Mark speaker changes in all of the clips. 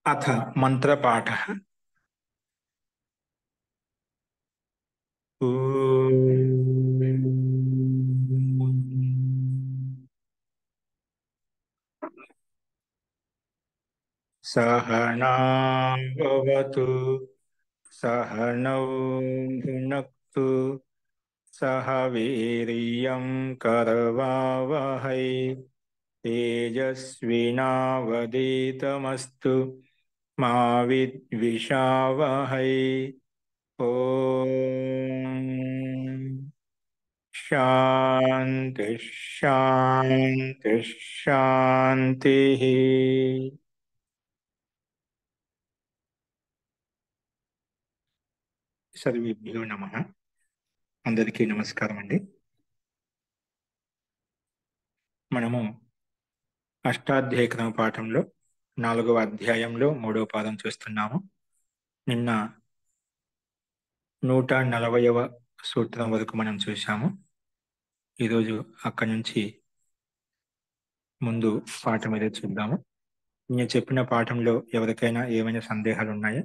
Speaker 1: अथ मन्त्रपाठः। सहनां भवतु सहनौ भुनक्तु सह वीर्यं करवावहै तेजस्विनावधीतमस्तु मा विद्विषावहै। ॐ शांति शांति शांतिः। సర్వేభ్యో నమః. అందరికీ నమస్కారం అండి. మనము అష్టాధ్యాయ క్రమ పాఠంలో 4వ అధ్యాయంలో 3వ పాదం చూస్తున్నాము. నిన్న 140వ సూత్రం వరకు మనం చూశాము. ఈరోజు అక్కడి నుంచి ముందు పాఠం ఏదో చూద్దాము. నేను చెప్పిన పాఠంలో ఎవరికైనా ఏమైనా సందేహాలు ఉన్నాయా?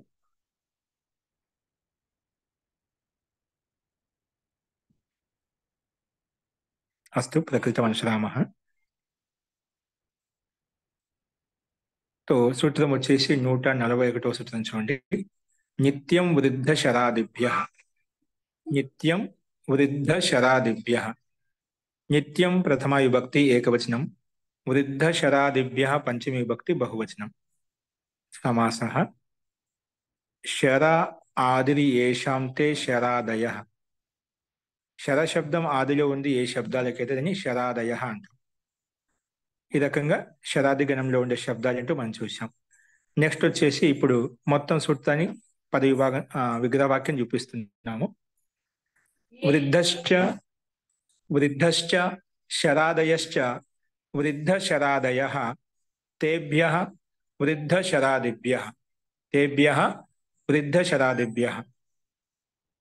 Speaker 1: అస్తు ప్రకృతమనుసరామః. సూత్రం వచ్చేసి 141వ సూత్రం చూడండి. నిత్యం వృద్ధ శరాదిభ్యః. నిత్యం వృద్ధ శరాదిభ్యః. నిత్యం ప్రథమ విభక్తి ఏకవచనం, వృద్ధ శరాదిభ్యః పంచమి విభక్తి బహువచనం. సమాసః శర ఆదిరి ఏషాం తే శరాదయః. శర శబ్దం ఆదిలో ఉంది, ఏ శబ్దాలకైతే దాన్ని శరాదయః అంటాం. ఈ రకంగా శరాది గణంలో ఉండే శబ్దాలు ఏంటో మనం చూసాం. నెక్స్ట్ వచ్చేసి ఇప్పుడు మొత్తం సూత్రాన్ని 10 విగ్రహవాక్యం చూపిస్తున్నాము. వృద్ధశ్చ వృద్ధశ్చ శరాదయశ్చ వృద్ధ శరాదయః తేభ్యః వృద్ధ శరాదిభ్యః. తేభ్యః వృద్ధ శరాదిభ్యః.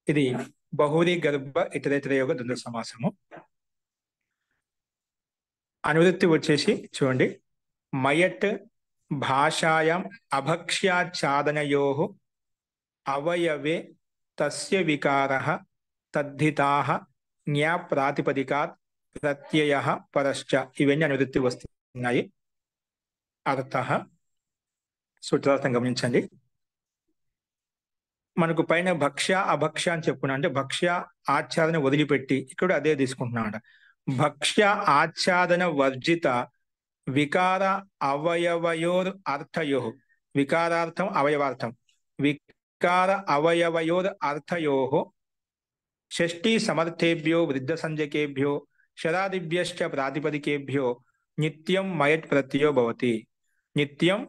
Speaker 1: ఇది బహువ్రీ గర్భ ఇతరేతర యోగ ద్వంద్వ సమాసము. అనువృత్తి వచ్చేసి చూడండి. మయట్ భాషాయాం అభక్ష్యాచ్ఛాదనయోః అవయవే తస్య వికారః తద్ధితాః జ్ఞా ప్రాతిపదికాత్ ప్రత్యయః పరశ్చ. ఇవన్నీ అనువృత్తి వస్తున్నాయి. అర్థః సూత్రార్థం గమనించండి. మనకు పైన భక్ష్య అభక్ష్య అని చెప్పుకున్నా, అంటే భక్ష్య ఆచ్ఛాదన వదిలిపెట్టి ఇక్కడ అదే తీసుకుంటున్నామంట. భక్ష్య ఆచ్ఛాదన వర్జిత వికార అవయవయోర్ అర్థయోః. వికారార్థం అవయవార్థం. వికార అవయవయోర్ అర్థయోః షష్ఠీ సమర్థేభ్యో వృద్ధ సంజ్ఞకేభ్యో శరాదిభ్యశ్చ ప్రాతిపదికేభ్యో నిత్యం మయట్ ప్రత్యయో భవతి. నిత్యం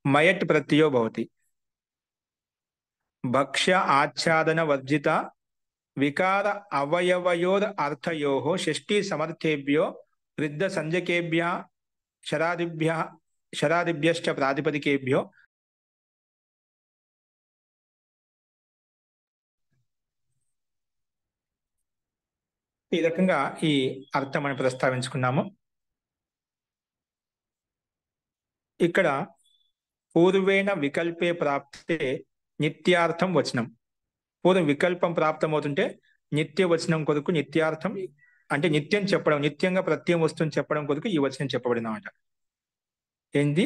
Speaker 1: మయట్ ప్రత్యయో భవతి. భక్ష్య ఆచ్ఛాదన వర్జిత వికార అవయవయోర్ అర్థయోః షష్ఠీ సమర్థేభ్యో వృద్ధ సంజ్ఞకేభ్యః శరాదిభ్యశ్చ ప్రాతిపదికేభ్యో. ఈ రకంగా ఈ అర్థం మనం ప్రస్తావించుకున్నాము. ఇక్కడ పూర్వేణ వికల్పే ప్రాప్తే నిత్యార్థం వచనం. పూర్వం వికల్పం ప్రాప్తమవుతుంటే నిత్య వచనం కొరకు నిత్యార్థం అంటే నిత్యం చెప్పడం, నిత్యంగా ప్రత్యయం వస్తుంది చెప్పడం కొరకు ఈ వచనం చెప్పబడినమాట. ఏంది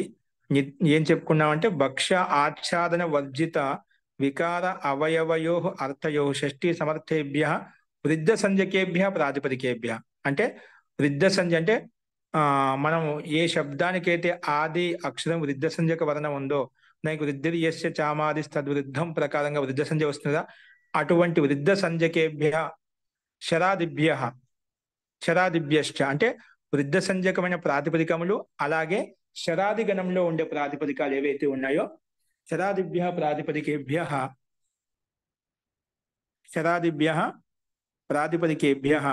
Speaker 1: ఏం చెప్పుకున్నామంటే భక్ష్య ఆచ్ఛాదన వర్జిత వికార అవయవయోః అర్థయోః షష్ఠీ సమర్థేభ్యః వృద్ధ సంజ్ఞకేభ్యః ప్రాతిపదికేభ్యః. అంటే వృద్ధ సంజ్ఞ అంటే మనం ఏ శబ్దానికైతే ఆది అక్షరం వృద్ధ సంజ్ఞక వర్ణం ఉందో దానికి వృద్ధిర్ యస్య చామాది తద్వృద్ధం ప్రకారంగా వృద్ధ సంజ్ఞ వస్తుందా, అటువంటి వృద్ధ సంజ్ఞకేభ్యః శరాదిభ్యః శరాదిభ్యశ్చ అంటే వృద్ధ సంజ్ఞకమైన ప్రాతిపదికములు, అలాగే శరాది గణంలో ఉండే ప్రాతిపదికాలు ఏవైతే ఉన్నాయో శరాదిభ్యః ప్రాతిపదికేభ్యః శరాదిభ్యః ప్రాతిపదికేభ్యః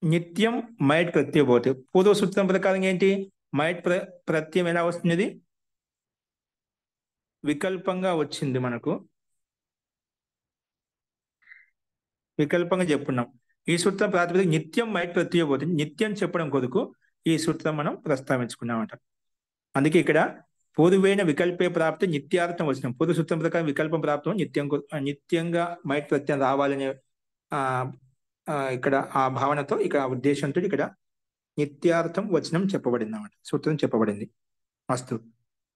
Speaker 1: నిత్యం మైట్ ప్రత్యయ భవతి. పూర్వ సూత్రం ప్రకారం ఏంటి, మైట్ ప్రత్యయం ఎలా వస్తుంది? వికల్పంగా వచ్చింది. మనకు వికల్పంగా చెప్పుకున్నాం. ఈ సూత్రం ప్రాతిపదిక నిత్యం మైట్ ప్రత్యయ భవతి. నిత్యం చెప్పడం కొరకు ఈ సూత్రం మనం ప్రస్తావించుకున్నామట. అందుకే ఇక్కడ పూర్వేణ వికల్పే ప్రాప్తి నిత్యార్థం వచనం. పూర్వ సూత్రం ప్రకారం వికల్పం ప్రాప్తం నిత్యంగా మైట్ ప్రత్యయం రావాలనే ఆ ఇక్కడ ఆ భావనతో ఇక్కడ ఉద్దేశంతో ఇక్కడ నిత్యార్థం వచనం చెప్పబడింది అన్నమాట, సూత్రం చెప్పబడింది. అస్తు.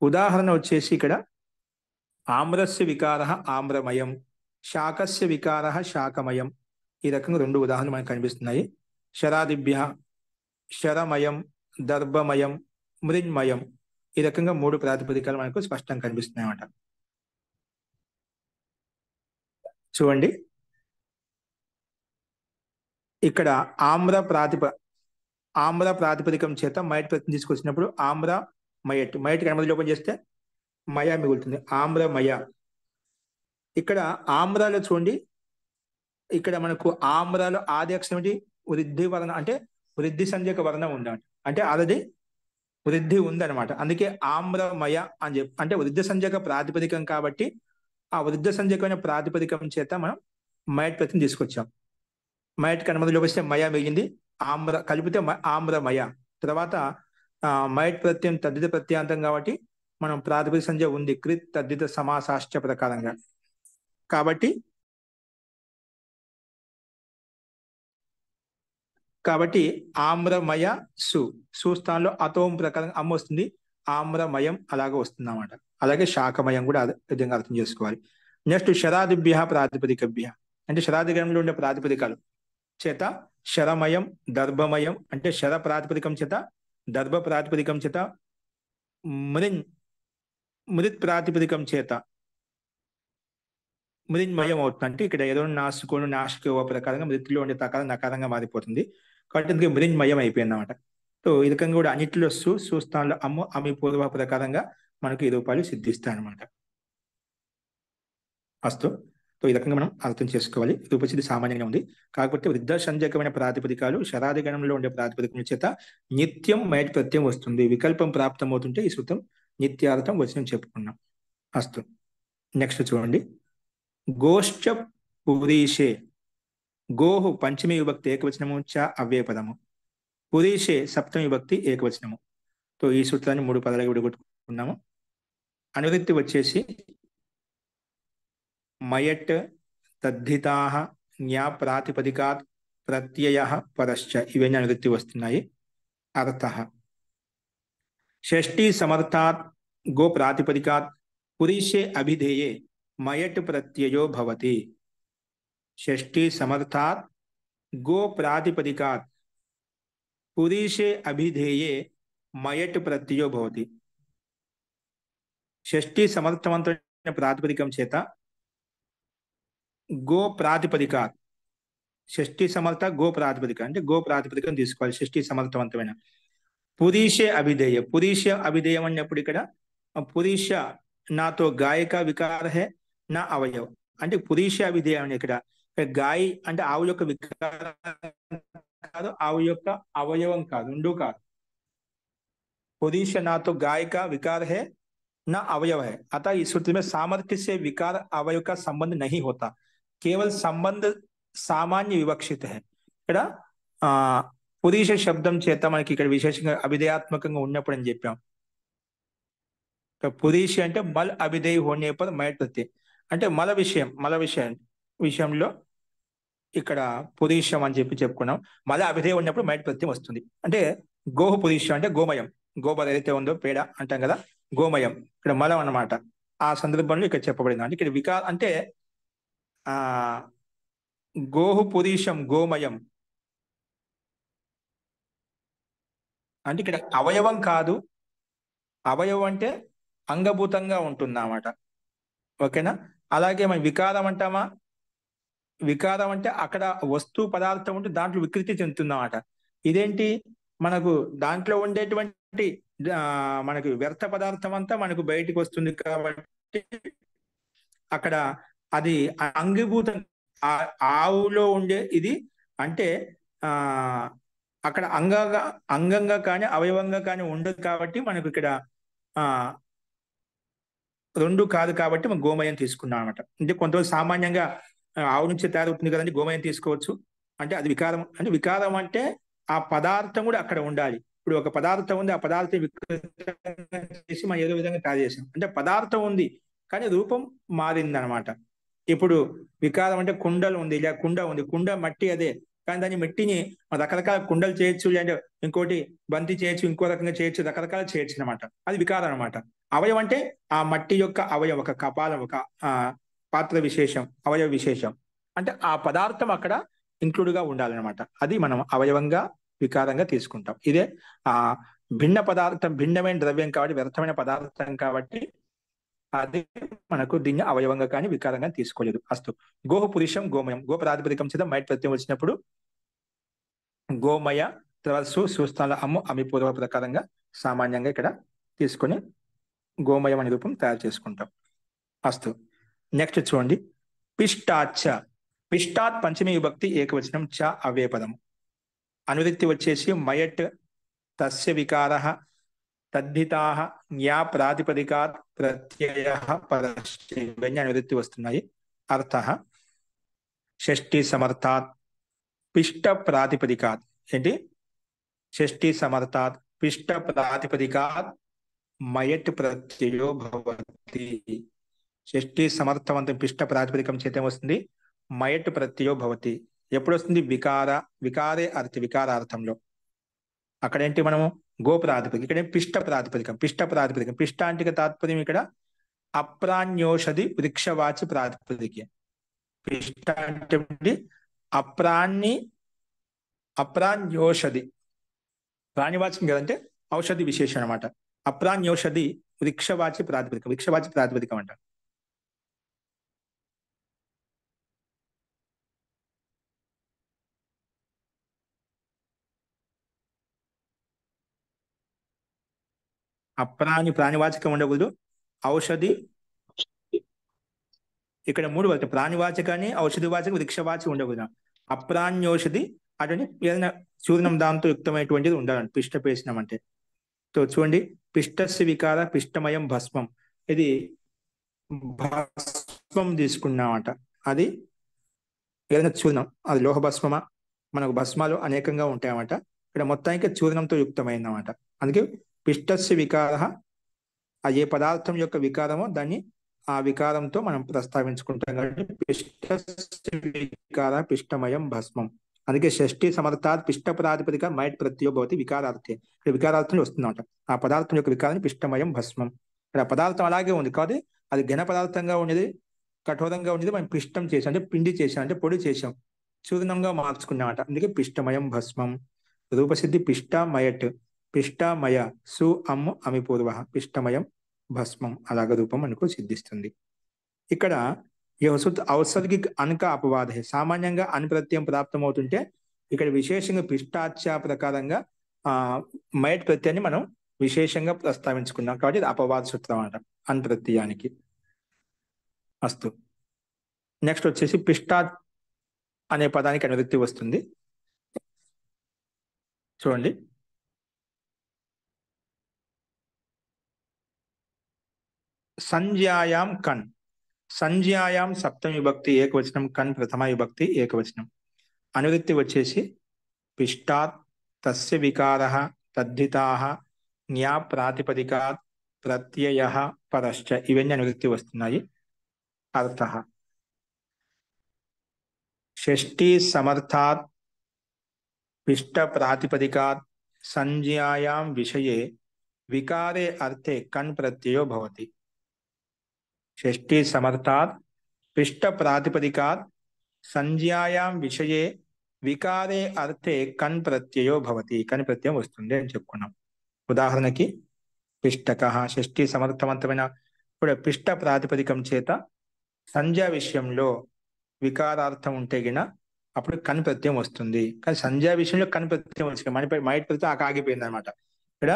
Speaker 1: ఉదాహరణ వచ్చేసి ఇక్కడ ఆమ్రస్య వికార ఆమ్రమయం, శాకస్య వికార శాకమయం. ఈ రకంగా 2 ఉదాహరణలు మనకు కనిపిస్తున్నాయి. శరాదిభ్య శరమయం, దర్భమయం, మృన్మయం. ఈ రకంగా 3 ప్రాతిపదికలు మనకు స్పష్టంగా కనిపిస్తున్నాయి అన్నమాట. చూడండి, ఇక్కడ ఆమ్ర ప్రాతిపదికం చేత మైట్ ప్రత్యయం తీసుకొచ్చినప్పుడు ఆమ్ర మయట్, మైట్ కనుమతి లోపం చేస్తే మయ మిగులుతుంది, ఆమ్రమయ. ఇక్కడ ఆమ్రాలో చూడండి, ఇక్కడ మనకు ఆమ్రాలో ఆది అక్షరం ఏంటి? వృద్ధి వర్ణ, అంటే వృద్ధి సంజ్ఞక వర్ణం ఉందంట, అంటే ఆల్రెడీ వృద్ధి ఉందన్నమాట. అందుకే ఆమ్రమయ అని చెప్పి, అంటే వృద్ధి సంజ్ఞక ప్రాతిపదికం కాబట్టి ఆ వృద్ధి సంజ్ఞకమైన ప్రాతిపదికం చేత మనం మైట్ ప్రత్యయం తీసుకొచ్చాం. మైట్ కనుమతిలోకి వస్తే మయ మిగిలింది, ఆమ్ర కలిపితే ఆమ్రమయ. తర్వాత మైట్ ప్రత్యయం తద్దిత ప్రత్యాంతం కాబట్టి మనం ప్రాతిపదిక సంజ్ఞ ఉంది కృత్ తద్దిత సమాసాశ్చ ప్రకారంగా. కాబట్టి ఆమ్రమయ సు స్థానంలో అతోం ప్రకారం అమ్మ వస్తుంది, ఆమ్రమయం అలాగే వస్తుంది అన్నమాట. అలాగే శాకమయం కూడా అదే విధంగా అర్థం చేసుకోవాలి. నెక్స్ట్ శరాదిభ్య ప్రాతిపదికభ్య, అంటే శరాదిగణంలో ఉండే ప్రాతిపదికాలు చేత శరమయం, దర్భమయం, అంటే శర ప్రాతిపదికం చేత, దర్భ ప్రాతిపదికం చేత, మృత్ ప్రాతిపదికం చేత మృన్మయం అవుతుంది. అంటే ఇక్కడ ఏదో నాసుకోను నాశక ప్రకారంగా మృతిలో ఉండే తకారం నకారంగా మారిపోతుంది కాబట్టి అందుకే మృన్మయం అయిపోయింది అనమాట. సో ఈ రకంగా కూడా అన్నింటిలో సుస్థానంలో అమ్ము అమి పూర్వ ప్రకారంగా మనకు ఈ రూపాయలు సిద్ధిస్తాయి అనమాట. అస్తు. సో ఈ రకంగా మనం అర్థం చేసుకోవాలి. రూపసిద్ధి సామాన్యంగా ఉంది, కాకపోతే వృద్ధ సంజ్ఞకమైన ప్రాతిపదికాలు శరాది గణంలో ఉండే ప్రాతిపదికం చేత నిత్యం మైట్ ప్రత్యయం వస్తుంది. వికల్పం ప్రాప్తం అవుతుంటే ఈ సూత్రం నిత్యార్థం వచనం చెప్పుకున్నాం. అస్తు. నెక్స్ట్ చూడండి, గోశ్చ పురీషే. గోహు పంచమి విభక్తి ఏకవచనము, చ అవ్యయపదము. పురీషే సప్తమి విభక్తి ఏకవచనము. సో ఈ సూత్రాన్ని 3 పదాలుగా విడగొట్టుకున్నాము. అనువృత్తి వచ్చేసి మయట్ తద్ధితాః జ్ఞా ప్రాతిపదికాత్ ప్రత్యయః పరశ్చ, ఇవన్నీ అనువృత్తి వస్తున్నాయి. అర్థః షష్ఠీ సమర్థాత్ గో ప్రాతిపదికాత్ పురీషే అభిధేయే మయట్ ప్రత్యయో భవతి. షష్ఠీ సమర్థాత్ గో ప్రాతిపదికాత్ పురీషే అభిధేయే మయట్ ప్రత్యయో భవతి. షష్ఠీ సమర్థవంతమైన ప్రాతిపదికం చేత గో ప్రాతిపదికాత్, షష్ఠీ సమర్థ గో ప్రాతిపదిక, అంటే గో ప్రాతిపదికం తీసుకోవాలి షష్ఠీ సమర్థవంతమైన. పురీషే అభిధేయ, పురీష అభిధేయం అన్నప్పుడు ఇక్కడ పురీష నాతో గాయక వికార హే నా అవయవ, అంటే పురీష అభిధేయం అని ఇక్కడ గాయి అంటే ఆవు యొక్క వికారం కాదు, ఆవు యొక్క అవయవం కాదు, 2 కాదు. पुरुष ना तो गाय का विकार है न अवयव है, अतः इस सूत्र में सामर्थ्य से विकार अवयव का संबंध नहीं होता, केवल संबंध सामान्य विवक्षित है. ఇక్కడ పురీష శబ్దం చేత మనకి ఇక్కడ విశేషంగా అభిధేయాత్మకంగా ఉన్నప్పుడు అని చెప్పాం. పురీష అంటే మల్ అభిధేయ హోనే పర్ మైట్ ప్రత్యయ, అంటే మల విషయంలో ఇక్కడ పురీషం అని చెప్పుకున్నాం. మల అభిధేయ ఉన్నప్పుడు మైట్ ప్రత్యయం వస్తుంది. అంటే గోహు పురీషం అంటే గోమయం, గోబర్ ఏదైతే ఉందో పేడ అంటాం కదా, గోమయం ఇక్కడ మలం అన్నమాట. ఆ సందర్భంలో ఇక్కడ చెప్పబడింది. అంటే ఇక్కడ వికార్ అంటే గోహు పురీషం గోమయం అంటే ఇక్కడ అవయవం కాదు, అవయవం అంటే అంగభూతంగా ఉంటుంది అన్నమాట. ఓకేనా? అలాగే మనం వికారం అంటామా, వికారం అంటే అక్కడ వస్తు పదార్థం ఉంటే దాంట్లో వికృతి చెందుతుందన్నమాట. ఇదేంటి, మనకు దాంట్లో ఉండేటువంటి మనకు వ్యర్థ పదార్థం అంతా మనకు బయటికి వస్తుంది కాబట్టి అక్కడ అది అంగీభూతం. ఆవులో ఉండే ఇది అంటే అక్కడ అంగంగా కానీ అవయవంగా కానీ ఉండదు కాబట్టి మనకు ఇక్కడ 2 కాదు కాబట్టి మనం గోమయం తీసుకున్నాం అనమాట. అంటే కొంతమంది సామాన్యంగా ఆవు నుంచి తయారవుతుంది కదండి గోమయం తీసుకోవచ్చు, అంటే అది వికారం. అంటే వికారం అంటే ఆ పదార్థం కూడా అక్కడ ఉండాలి. ఇప్పుడు ఒక పదార్థం ఉంది, ఆ పదార్థం వికృతంగా చేసి మనం ఏదో విధంగా తయారు చేసాం. అంటే పదార్థం ఉంది కానీ రూపం మారింది అనమాట. ఇప్పుడు వికారం అంటే కుండలు ఉంది, ఇలా కుండ ఉంది, కుండ మట్టి అదే, కానీ దాని మట్టిని రకరకాల కుండలు చేయొచ్చు, లేదంటే ఇంకోటి బంతి చేయొచ్చు, ఇంకో రకంగా చేయొచ్చు, రకరకాల చేయొచ్చు అనమాట. అది వికారం అనమాట. అవయవం అంటే ఆ మట్టి యొక్క అవయవం, ఒక కపాలం, ఒక ఆ పాత్ర విశేషం, అవయవ విశేషం. అంటే ఆ పదార్థం అక్కడ ఇంక్లూడ్ గా ఉండాలన్నమాట. అది మనం అవయవంగా వికారంగా తీసుకుంటాం. ఇదే ఆ భిన్న పదార్థం, భిన్నమైన ద్రవ్యం కాబట్టి, వ్యర్థమైన పదార్థం కాబట్టి అది మనకు దీన్ని అవయవంగా కానీ వికారంగా తీసుకోలేదు. అస్తు గోహ పురుషం గోమయం, గో ప్రాతిపదికం చేత మైట్ ప్రత్యయం వచ్చినప్పుడు గోమయ త్రస్సు సుస్థాల అమ్ము అమి పూర్వ ప్రకారంగా సామాన్యంగా ఇక్కడ తీసుకొని గోమయం అనే రూపం తయారు చేసుకుంటాం. అస్తు నెక్స్ట్ చూడండి, పిష్టాచ. పిష్టాత్ పంచమీ విభక్తి ఏకవచనం, చ అవే పదము. అనువృత్తి వచ్చేసి మయట్ తస్య వికారః తద్ధితాః జ్ఞా ప్రాతిపదికాత్ ప్రత్యయః పరస్య, ఇవన్నీ అనువృత్తి వస్తున్నాయి. అర్థః షష్ఠీ సమర్థాత్ పిష్ట ప్రాతిపదికాత్. ఏంటి? షష్ఠీ సమర్థాత్ పిష్ట ప్రాతిపదికాత్ మయట్ ప్రత్యయో భవతి. షష్ఠీ సమర్థవంతం పిష్ట ప్రాతిపదికం చేత వస్తుంది మయట్ ప్రత్యయో భవతి. ఎప్పుడు వస్తుంది? వికారే అర్థ, వికారార్థంలో. అక్కడేంటి మనము గో ప్రాతిపదిక, ఇక్కడ పిష్ట ప్రాతిపదికం, పిష్ట ప్రాతిపదికం. పిష్ట అంటే తాత్పర్యం ఇక్కడ అప్రాణ్యోషధి వృక్షవాచి ప్రాతిపదిక. పిష్ట అంటే అప్రాణ్యోషధి, ప్రాణివాచకం కదంటే ఔషధి విశేషం అనమాట. అప్రాణ్యోషధి వృక్షవాచి ప్రాతిపదికం, వృక్షవాచి ప్రాతిపదికం అంట. ప్రాణివాచకం ఉండకూడదు. ఔషధి, ఇక్కడ మూడు వాచకం, ప్రాణివాచకాన్ని, ఔషధి వాచకం, వృక్షవాచి ఉండకూడదు. అప్రాణ్యోషధి అటువంటి ఏదైనా చూర్ణం దాంతో యుక్తమైనటువంటిది ఉండాలండి పిష్ట పేషణం అంటే. సో చూడండి, పిష్టస్య వికార పిష్టమయం భస్మం. ఇది భస్మం తీసుకున్నామట. అది ఏదైనా చూర్ణం, అది లోహ భస్మమా, మనకు భస్మాలు అనేకంగా ఉంటాయన్నమాట. ఇక్కడ మొత్తానికి చూర్ణంతో యుక్తమైందన్నమాట. అందుకే పిష్టస్య వికార, ఆ ఏ పదార్థం యొక్క వికారమో దాన్ని ఆ వికారంతో మనం ప్రస్తావించుకుంటాం కాబట్టి పిష్టస్య వికార పిష్టమయం భస్మం. అందుకే షష్ఠీ సమర్థాత్ పిష్ట ప్రాతిపదిక మైట్ ప్రత్యయో భవతి వికారార్థే. ఇక్కడ వికారార్థంలో వస్తుందన్నమాట. ఆ పదార్థం యొక్క వికారాన్ని పిష్టమయం భస్మం. ఇక్కడ పదార్థం అలాగే ఉంది కాబట్టి అది ఘన పదార్థంగా ఉండేది, కఠోరంగా ఉండేది మనం పిష్టం చేసాం, అంటే పిండి చేసాం, అంటే పొడి చేసాం, చూర్ణంగా మార్చుకున్నామట. అందుకే పిష్టమయం భస్మం. రూపసిద్ధి పిష్టమయట్, పిష్టమయ సు అమ్ము అమి పూర్వ, పిష్టమయం భస్మం, అలాగ రూపం మనకు సిద్ధిస్తుంది. ఇక్కడ ఔత్సర్గిక అనక అపవాద, సామాన్యంగా అన్ ప్రత్యయం ప్రాప్తం అవుతుంటే ఇక్కడ విశేషంగా పిష్టాచ్య ప్రకారంగా మైట్ ప్రత్యయాన్ని మనం విశేషంగా ప్రస్తావించుకున్నాం కాబట్టి ఇది అపవాద సూత్రం అన్నమాట అన్ ప్రత్యయానికి. అస్తు నెక్స్ట్ వచ్చేసి పిష్టాత్ అనే పదానికి అనువృత్తి వస్తుంది. చూడండి, సంజ్ఞాయాం కన్. సంజ్ఞాయాం సప్తమి విభక్తి ఏకవచనం, కన్ ప్రథమ విభక్తి ఏకవచనం. అనువృత్తి వచ్చేసి పిష్టాత్ తస్య వికారః తద్ధితాః జ్ఞా ప్రాతిపదికాత్ ప్రత్యయః పరశ్చ, ఇవన్నీ అనువృత్తి వస్తున్నాయి. అర్థః షష్ఠీ సమర్థాత్ పిష్ట ప్రాతిపదికాత్ సంజ్ఞాయాం విషయే వికారే అర్థే కన్ ప్రత్యయో భవతి. షష్ఠీ సమర్థాత్ పిష్ట ప్రాతిపదికాత్ సంజ్ఞాయాం విషయే వికారే అర్థే కన్ ప్రత్యయో భవతి. కన్ ప్రత్యయం వస్తుంది అని చెప్పుకున్నాం. ఉదాహరణకి పిష్టక, షష్ఠీ సమర్థవంతమైన ఇప్పుడు పిష్ట ప్రాతిపదికం చేత సంజ్ఞా విషయంలో వికారార్థం ఉంటే గిన అప్పుడు కన్ ప్రత్యయం వస్తుంది. కానీ సంజ్ఞా విషయంలో కన్ ప్రత్యయం వచ్చింది, మైట్ ప్రత్యయం ఆగిపోయింది అనమాట. ఇక్కడ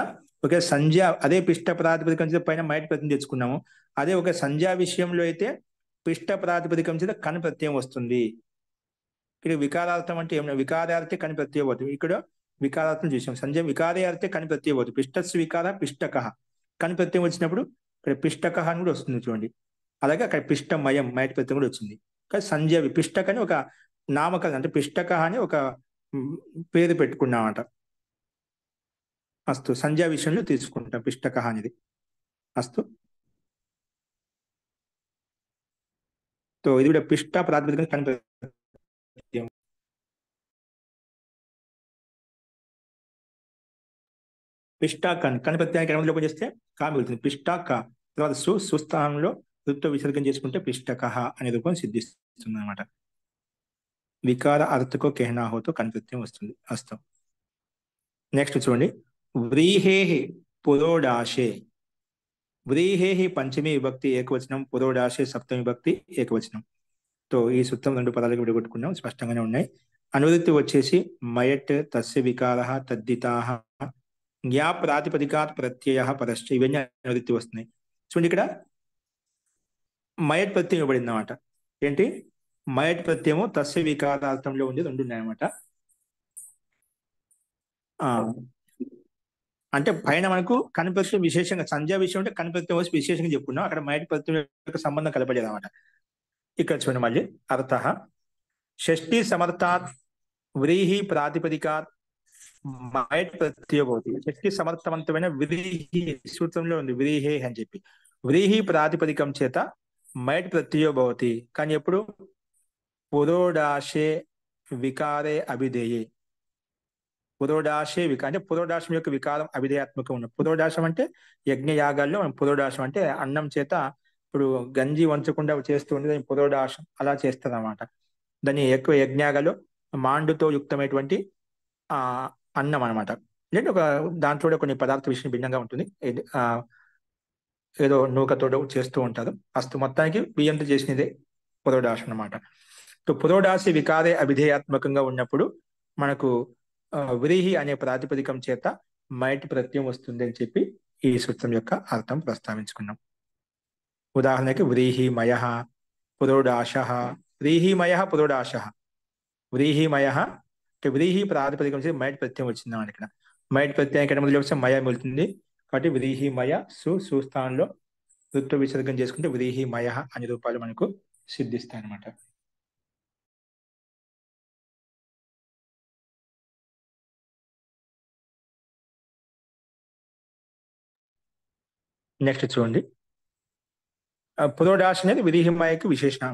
Speaker 1: ఒకే సంజ్ఞా, అదే పిష్ట ప్రాతిపదికం చేత పైన మైట్ ప్రత్యయం తెచ్చుకున్నాము. అదే ఒక సంజ్ఞా విషయంలో అయితే పిష్ట ప్రాతిపదికం చేత కన్ ప్రత్యయం వస్తుంది. ఇక్కడ వికారార్థం అంటే ఏమన్నా, వికారార్థే కని ప్రత్యయం అవుతుంది. ఇక్కడ వికారార్థం చూసాం. సంజ్ఞ వికారే అర్థే కని ప్రత్యయం అవుతుంది. పిష్టస్సు వికార పిష్టక, కని ప్రత్యయం వచ్చినప్పుడు ఇక్కడ పిష్టక అని కూడా వస్తుంది చూడండి. అలాగే అక్కడ పిష్టమయం మైట్ ప్రత్యయం కూడా వచ్చింది. కానీ సంజ్ఞ పిష్టక అని ఒక నామకరణం, అంటే పిష్టక అని ఒక పేరు పెట్టుకున్నామట. అస్తు సంధ్యా విషయంలో తీసుకుంటాం పిష్టక అనేది. అస్తు. తో ఇది కూడా పిష్ట ప్రాతిపదికన కని ప్రత్యయం. పిష్ట కని ప్రత్యయానికి ఎడమ లోపం చేస్తే కా మిగులుతుంది. పిష్ట క తర్వాత సుస్థానంలో రుత్వ విసర్గం చేసుకుంటే పిష్టక అనే రూపం సిద్ధిస్తుంది అనమాట. వికార అర్థకో కెహనా హోతో కని ప్రత్యయం వస్తుంది. అస్తం. నెక్స్ట్ చూడండి, వ్రీహే పురోడాశే. వ్రీహే పంచమి విభక్తి ఏకవచనం, పురోడాశే సప్తమి విభక్తి ఏకవచనం. తో ఈ సూత్రం రెండు పదాలకు విడగొట్టుకున్నాం, స్పష్టంగానే ఉన్నాయి. అనువృత్తి వచ్చేసి మయట్, తస్య వికార, తద్దితాః, జ్ఞా ప్రాతిపదికాత్ ప్రత్యయ పరశ్చ, ఇవన్నీ అనువృత్తి వస్తున్నాయి. చూడండి ఇక్కడ మయట్ ప్రత్యయం ఇవ్వబడింది అన్నమాట. ఏంటి మయట్ ప్రత్యయము తస్య వికారార్థంలో ఉంది, రెండు ఉన్నాయన్నమాట. అంటే పైన మనకు కనిప్రత్యయం విశేషంగా సంధ్యా విషయం అంటే కనిప్రత్యయం వచ్చి విశేషంగా చెప్పుకున్నాం, అక్కడ మయట్ ప్రత్యయం యొక్క సంబంధం కలపడేది అనమాట. ఇక్కడ చూడండి మళ్ళీ అర్థ షష్ఠీ సమర్థాత్ వ్రీహి ప్రాతిపదికాత్ మయట్ ప్రత్యయ భవతి. షష్ఠీ సమర్థవంతమైన వ్రీహి సూత్రంలో ఉంది వ్రీహే అని చెప్పి, వ్రీహి ప్రాతిపదికం చేత మయట్ ప్రత్యయ భవతి. కానీ ఎప్పుడు పురోడాశే వికారే అభిధేయే. పురోడాశే అంటే పురోడాశం యొక్క వికారం అభిధేయాత్మకం ఉన్న. పురోడాశం అంటే యజ్ఞ యాగాల్లో మనం పురోడాశం అంటే అన్నం చేత ఇప్పుడు గంజి వంచకుండా చేస్తూ ఉంటే దాన్ని పురోడాశం అలా చేస్తారు అన్నమాట. దాన్ని ఎక్కువ యజ్ఞాగాలు మాండుతో యుక్తమైనటువంటి అన్నం అనమాట. అంటే ఒక దాంట్లో కొన్ని పదార్థ విషయం భిన్నంగా ఉంటుంది, ఏదో నూకతో చేస్తూ ఉంటారు. అస్తు మొత్తానికి బియ్యంతో చేసినదే పురోడాశం అనమాట. పురోడాశి వికారే అభిధేయాత్మకంగా ఉన్నప్పుడు మనకు వ్రీహి అనే ప్రాతిపదికం చేత మైట్ ప్రత్యయం వస్తుంది అని చెప్పి ఈ సూత్రం యొక్క అర్థం ప్రస్తావించుకున్నాం. ఉదాహరణకి వ్రీహిమయ పురోడాశ, వ్రీహిమయ పురోడాశ. వ్రీహిమయ అంటే వ్రీహి ప్రాతిపదికం చేసి మైట్ ప్రత్యయం వచ్చింది అన్నమాట. ఇక్కడ మైట్ ప్రత్యయం ఎక్కడ మొదలు వస్తే మయ మిగులుతుంది కాబట్టి వ్రీహిమయ సుస్థానంలో ఋత్వ విసర్గం చేసుకుంటే వ్రీహిమయ అనే రూపాలు మనకు సిద్ధిస్తాయి అన్నమాట. నెక్స్ట్ చూడండి, పురోడాశ అనేది వ్రీహిమయకి విశేషణ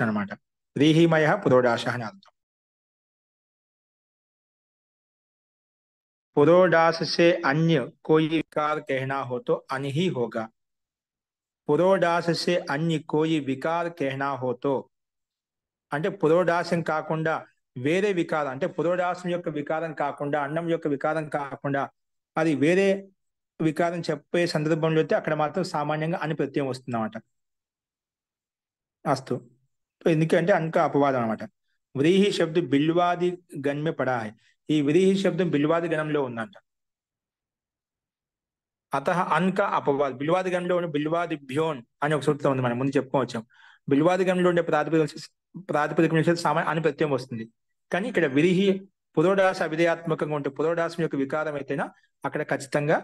Speaker 1: అనమాట. వ్రీహిమయ పురోడాశ అని అర్థం. पुरोडाश से अन्य कोई विकार कहना हो तो अन ही होगा. పురోడాశ से अन्य कोई विकार कहना हो तो అంటే పురోడాశం కాకుండా వేరే వికారం, అంటే పురోడాశం యొక్క వికారం కాకుండా అన్నం యొక్క వికారం కాకుండా అది వేరే వికారం చెప్పే సందర్భంలో అయితే అక్కడ మాత్రం సామాన్యంగా అని ప్రత్యయం వస్తుంది అన్నమాట. అస్తు. ఎందుకంటే అంక అపవాదం అనమాట. వ్రీహి శబ్ద బిల్వాది గణ్య పడా. ఈ వ్రీహి శబ్దం బిల్వాది గణంలో ఉందంట. అత అన్క అపవాద్ బిల్వాది గణంలో ఉండే బిల్వాది భ్యోన్ అని ఒక సూత్రం ఉంది, మనం ముందు చెప్పుకోవచ్చాం. బిల్వాది గణంలో ఉండే ప్రాతిపదిక సామాన్య అని ప్రత్యయం వస్తుంది. కానీ ఇక్కడ విరిహి పురోడాశ అవిధేయాత్మకంగా ఉంటే పురోడాశం యొక్క వికారం అయితేనా అక్కడ ఖచ్చితంగా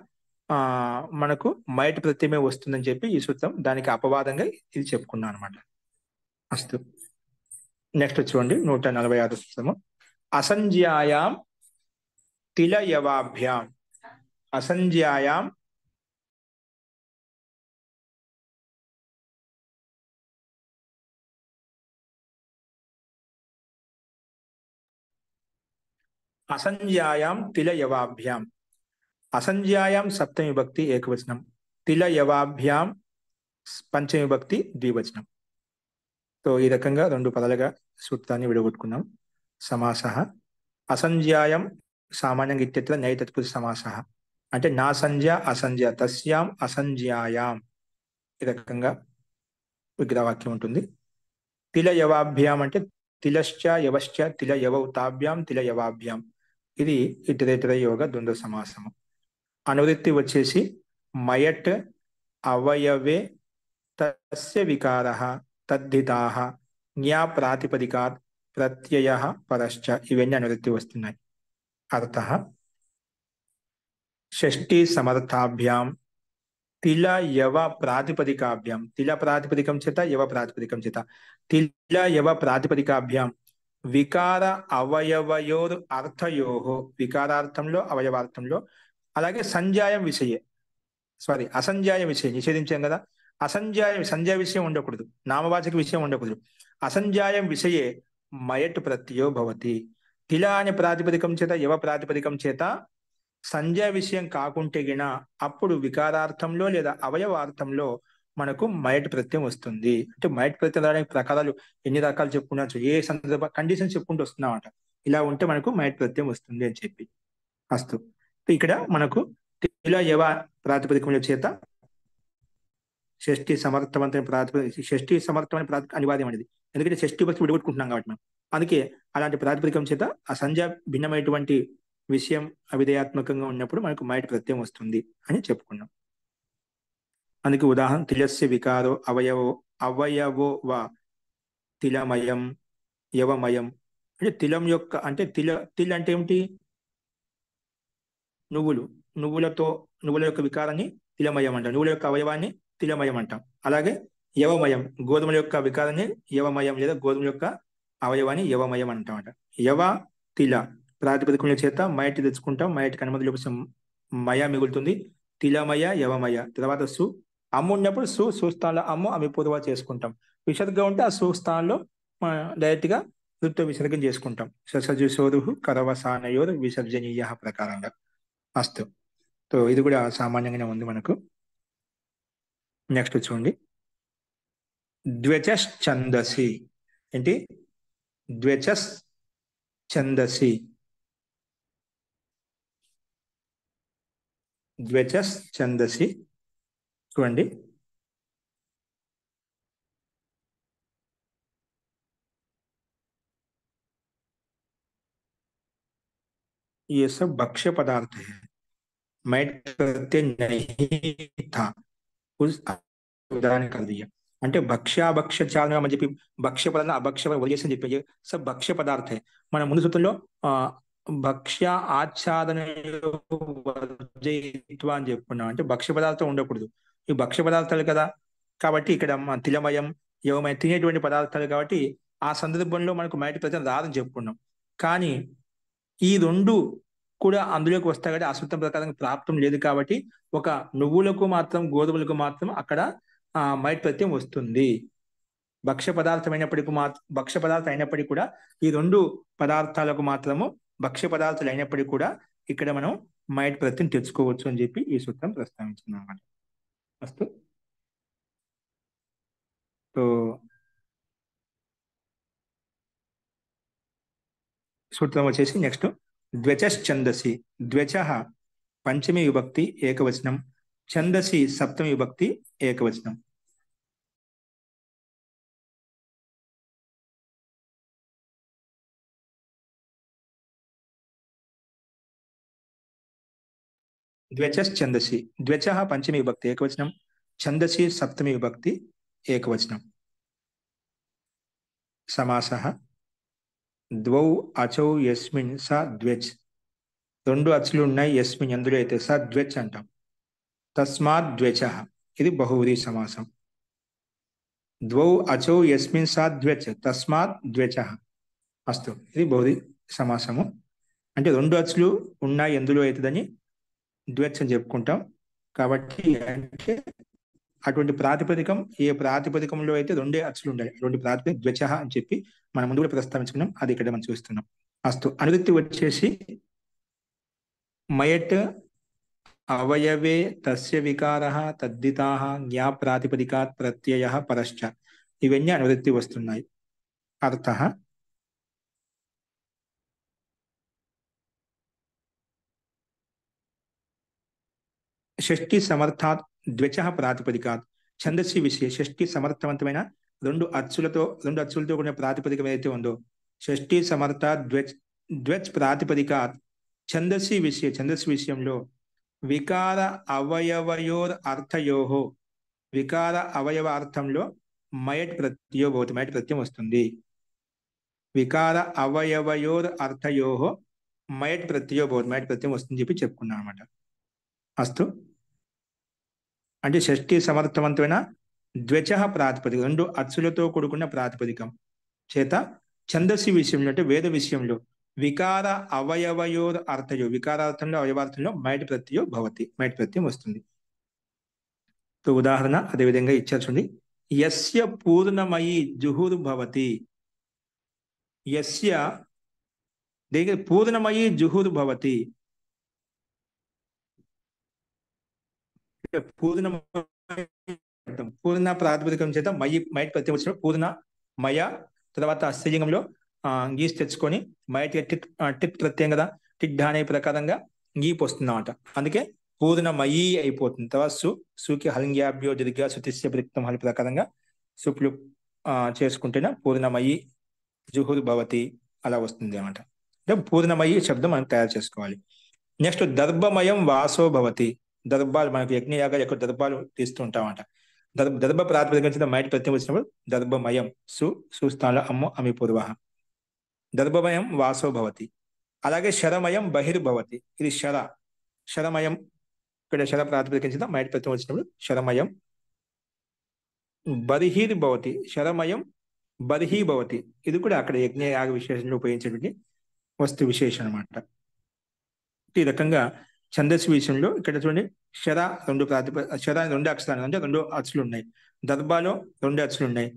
Speaker 1: మనకు మైట్ ప్రత్యయమే వస్తుందని చెప్పి ఈ సూత్రం దానికి అపవాదంగా ఇది చెప్పుకున్నాం అనమాట. అస్తు. నెక్స్ట్ చూడండి 146 సూత్రము. అసంజ్యాయాం తిలయవాభ్యాం. అసంజ్యాయాం అసంజ్యాయాం తిలయవాభ్యాం. అసంజ్యాయాం సప్తమి విభక్తి ఏకవచనం, తిలయవాభ్యాం పంచమి విభక్తి ద్వివచనం. సో ఈ రకంగా రెండు పదాలుగా సూత్రాన్ని విడగొట్టుకున్నాం. సమాస అసంజ్యాయం సామాన్యంగా ఇత్యత్ర నై తత్పురుష సమాస అంటే నా సంజ్య అసంజ్య తస్యాం అసంజ్యాయాం ఈ రకంగా విగ్రహవాక్యం ఉంటుంది. తిలయవాభ్యాం అంటే తిలశ్చ యవశ్చ తిల యవౌ తాభ్యాం తిలయవాభ్యాం, ఇది ఇతరేతర యోగ ద్వంద్వ సమాసము. అనువృత్తి వచ్చేసి మయట్ అవయవే తస్య వికారః తద్ధితాః జ్ఞా ప్రాతిపదికాత్ ప్రత్యయః పరశ్చ, ఇవన్నీ అనువృత్తి వస్తున్నాయి. అర్థః షష్ఠీ సమర్థాభ్యాం తిల యవ ప్రాతిపదికాభ్యాం, తిల ప్రాతిపదికం చేత యవ ప్రాతిపదికం చేత తిల యవ ప్రాతిపదికాభ్యాం వికార అవయవయోర్ అర్థయోః, వికారార్థంలో అవయవార్థంలో అలాగే సంజాయం విషయే, సారీ అసంజాయ విషయం నిషేధించాం కదా. సంజాయ విషయం ఉండకూడదు, నామవాచక విషయం ఉండకూడదు. అసంజాయం విషయే మయట్ ప్రత్యయో భవతి. తిల అనే ప్రాతిపదికం చేత యవ ప్రాతిపదికం చేత సంజయ విషయం కాకుంటే గిన అప్పుడు వికారార్థంలో లేదా అవయవార్థంలో మనకు మయట్ ప్రత్యయం వస్తుంది. అంటే మయట్ ప్రత్యయం రావడానికి ప్రకారాలు ఎన్ని రకాలు చెప్పుకున్నాం, ఏ సందర్భ కండిషన్ చెప్పుకుంటూ వస్తున్నామట. ఇలా ఉంటే మనకు మయట్ ప్రత్యయం వస్తుంది అని చెప్పి అస్తు. ఇక్కడ మనకు తిల యవ ప్రాతిపదికముల చేత షష్ఠి సమర్థవంతమైన అనివార్యం అనేది. ఎందుకంటే షష్ఠి భక్తి విడగొట్టుకుంటున్నాం కాబట్టి మనం. అందుకే అలాంటి ప్రాతిపదికం చేత ఆ సంజ భిన్నమైనటువంటి విషయం అవిధేయాత్మకంగా ఉన్నప్పుడు మనకు మైట్ ప్రత్యయం వస్తుంది అని చెప్పుకున్నాం. అందుకే ఉదాహరణ తిలస్య వికారో అవయవో వా తిలమయం యవమయం. అంటే తిలం యొక్క అంటే తిల్ అంటే ఏమిటి? నువ్వుల యొక్క వికారాన్ని తిలమయం అంటాం, నువ్వుల యొక్క అవయవాన్ని తిలమయం అంటాం. అలాగే యవమయం, గోధుమల యొక్క వికారాన్ని యవమయం లేదా గోధుమల యొక్క అవయవాన్ని యవమయం అంటామట. యవ తిల ప్రాతిపదికముల చేత మయటి తెచ్చుకుంటాం, మయటికి అనుమతి లోపం మయ మిగులుతుంది. తిలమయ యవమయ. తర్వాత అమ్ము ఉన్నప్పుడు సుస్థానంలో అమ్ము అమిపూర్వ చేసుకుంటాం. విసర్గం ఉంటే ఆ సుస్థానంలో డైరెక్ట్ గా వృత్త విసర్గం చేసుకుంటాం. ససజుసోరు కరవసానయోర్ విసర్జనీయ ప్రకారంగా అస్తు. సో ఇది కూడా సామాన్యంగానే ఉంది మనకు. నెక్స్ట్ చూడండి, ద్వచస్ ఛందసి. ఏంటి? ద్వచస్ ఛందసి. ద్వచస్ ఛందసి చూడండి. ये सब भक्ष्य पदार्थ है, मैट प्रत्यय नहीं था, उस उदाहरण कर दिया. అంటే భక్ష్య చాలన అని చెప్పి భక్ష్య పదార్థం అభక్ష్య వదిలేసి అని చెప్పి సబ్ భక్ష్య పదార్థే. మన ముందు సూత్రంలో భక్ష్య ఆచ్ఛాదన అని చెప్పుకున్నాం. అంటే భక్ష్య పదార్థం ఉండకూడదు, ఈ భక్ష్య పదార్థాలు కదా. కాబట్టి ఇక్కడ తిలమయం యవమయం తినేటువంటి పదార్థాలు కాబట్టి ఆ సందర్భంలో మనకు మైటి ప్రత్యయం రాదని చెప్పుకున్నాం. కానీ ఈ రెండు కూడా అందులోకి వస్తాయి కాబట్టి ఆ సూత్రం ప్రకారం ప్రాప్తం లేదు కాబట్టి ఒక నువ్వులకు మాత్రం గోధుమలకు మాత్రం అక్కడ మైట్ ప్రత్యయం వస్తుంది. భక్ష్య పదార్థం అయినప్పటికీ కూడా ఈ రెండు పదార్థాలకు మాత్రము భక్ష్య పదార్థాలు అయినప్పటికీ కూడా ఇక్కడ మనం మైట్ ప్రత్యయం తెచ్చుకోవచ్చు అని చెప్పి ఈ సూత్రం ప్రస్తావించుకున్నాం అన్నమాట. అస్తు. సో సూత్రం వచ్చేసి నెక్స్ట్ ద్వచస్ ఛందసి. ద్వచ పంచమి విభక్తి ఏకవచనం, ఛందసి సప్తమి విభక్తి ఏకవచనం. ద్వచస్ ఛందసి. ద్వచ పంచమి విభక్తి ఏకవచనం, ఛందసి సప్తమి విభక్తి ఏకవచనం. సమాసః ద్వౌ అచౌ యస్మిన్ స ద్వచ్. రెండు అచ్చులు ఉన్నాయి యస్మిన్ ఎందులో అయితే స ద్వచ్ అంటాం. తస్మాత్ ద్వచ ఇది బహువ్రీహి సమాసం. ద్వౌ అచౌ యస్మిన్ స ద్వచ్ తస్మాత్ ద్వచ అస్తు. ఇది బహువ్రీహి సమాసము. అంటే రెండు అచ్చులు ఉన్నాయి ఎందులో అవుతుందని ద్వచ్ అని చెప్పుకుంటాం. కాబట్టి అంటే అటువంటి ప్రాతిపదికం ఏ ప్రాతిపదికంలో అయితే రెండే అచ్చులు ఉండాలి, రెండు ప్రాతిపదికం ద్వచ అని చెప్పి మనం ముందు కూడా ప్రస్తావించుకున్నాం, అది ఇక్కడ మనం చూస్తున్నాం. అస్తు. అనువృత్తి వచ్చేసి మయట్ అవయవే తస్య వికారః తద్దితాః జ్ఞా ప్రాతిపదికాత్ ప్రత్యయః పరశ్చ. ఇవన్నీ అనువృత్తి వస్తున్నాయి. అర్థః షష్ఠి సమర్థాత్ ద్వచ ప్రాతిపదికాత్. ఛందస్సి విషయ షష్ఠి సమర్థవంతమైన రెండు అచ్చులతో కూడిన ప్రాతిపదికం ఏదైతే ఉందో షష్ఠి సమర్థాత్ ద్వచ్ ప్రాతిపదికాత్ ఛందస్సి విషయంలో వికార అవయవయోర్ అర్థయోహో, వికార అవయవ అర్థంలో మయట్ ప్రత్యయో భవతి, మయట్ ప్రత్యయం వస్తుంది. వికార అవయవయోర్ అర్థయోహో మయట్ ప్రత్యయో భవతి, మయట్ ప్రత్యయం వస్తుంది చెప్పి చెప్పుకున్నాం అనమాట. అస్తు. అంటే షష్ఠి సమర్థవంతమైన ద్వచ ప్రాతిపదికం రెండు అచ్చులతో కూడుకున్న ప్రాతిపదికం చేత ఛందస్సి విషయంలో అంటే వేద విషయంలో వికార అవయవయోర్ అర్థయో, వికారార్థంలో అవయవార్థంలో మైట్ ప్రత్యయో భవతి, మైట్ ప్రత్యయం వస్తుంది. సో ఉదాహరణ అదే విధంగా ఇచ్చారు చూడండి. యస్య పూర్ణమయి జుహుర్ భవతి, యస్య దగ్గర పూర్ణమయి జుహుర్ భవతి, పూర్ణ ప్రాతిపదికం చేత మయి మైట్ ప్రత్యయం వచ్చిన పూర్ణ మయ తర్వాత స్త్రీలింగంలో గీసి తెచ్చుకొని మైట్ టిక్ టిక్ ప్రత్యయం కదా, టిక్ ఢానే ప్రకారంగా గీపు వస్తుంది అన్నమాట. అందుకే పూర్ణమయి అయిపోతుంది. తర్వాత సుకి హలింగ్యాభ్యో దీర్ఘ సుతిస్య ప్రయుక్తం హలి ప్రకారంగా సుప్లు చేసుకుంటేనే పూర్ణమయి జుహుర్ భవతి అలా వస్తుంది అన్నమాట. అంటే పూర్ణమయి శబ్దం మనం తయారు చేసుకోవాలి. నెక్స్ట్ దర్భమయం వాసో భవతి, దర్భాలు మనకు యజ్ఞయాగాలు ఎక్కువ దర్భాలు తీస్తూ ఉంటామంట. దర్భ ప్రాతిపదిక మైట్ ప్రత్యయం వచ్చినప్పుడు దర్భమయం సుస్థానంలో అమ్ము అమి పూర్వ, దర్భమయం వాసో భవతి. అలాగే శరమయం బహిర్భవతి, ఇది శరమయం ఇక్కడ శర ప్రాతిపదిక మైట్ ప్రత్యయం వచ్చినప్పుడు శరమయం బర్హిర్భవతి, శరమయం బర్హిభవతి, ఇది కూడా అక్కడ యజ్ఞయాగ విశేషంలో ఉపయోగించేటువంటి వస్తు విశేషం అనమాట. ఈ రకంగా ఛందస్సు విషయంలో ఇక్కడ చూడండి శర శర 2 అక్షరాలు అంటే 2 అచ్చులు ఉన్నాయి, దర్భాలో 2 అచ్చులు ఉన్నాయి,